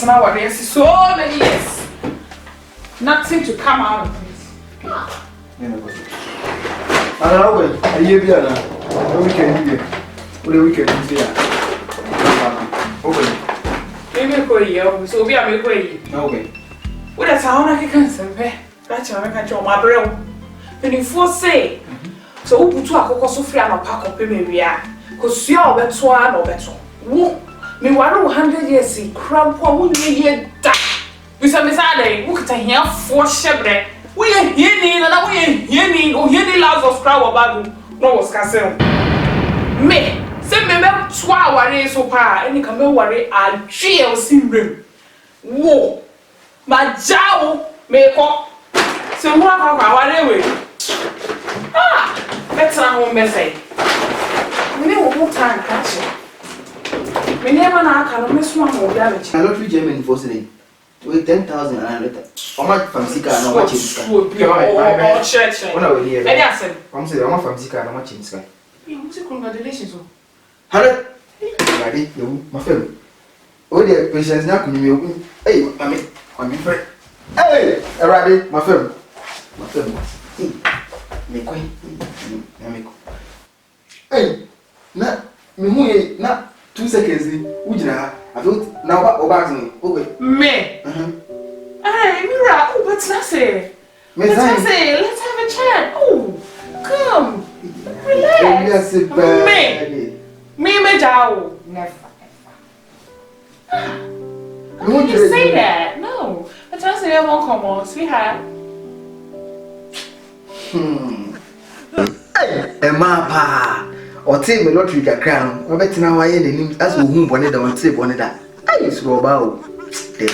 so many years. Nothing to come out of this. I don't know, a year beyond. We can do it. What do we can do? Okay. Maybe for you, so we are making. Okay. What a sound I can say. That's how I can show my bro. When you say, so who put to a cocoa so free and a pack of maybe because you are better or better. Me, 100 years, crab, won't you die? With some Saturday, look at here for shepherd. We are here, and we are here, or here, loves of crowd about no was castle. Me, send me back 2 hours so far, and you can no worry, I'll jail room. Whoa, my jowl may call. So, what anyway? Better home message. We never more time catch it. We never can miss one more damage. I lottery German for today. With 10,000 and a letter. How much from Sika and how much in Sky? Oh, church. When I will hear that. I'm saying, I'm from Sika and how much in Sky. Congratulations. 100. Ready, you, my friend. Oh, dear, patience now can you? Hey, I'm in friend. Hey, ready, my friend. My friend. Me queen. Hey, na, me na 2 seconds. Ujina, I thought now about me. Okay. Me. Hey, Mira, oh, what's that say? Let's have a chat. Oh, come. Relax. Me, Jao. Never. How can you say that? No. But I say I won't come on, sweetheart. Emma, or take me lottery a crown. I bet now I ain't the name as whom wanted on tip on that. I used to go about the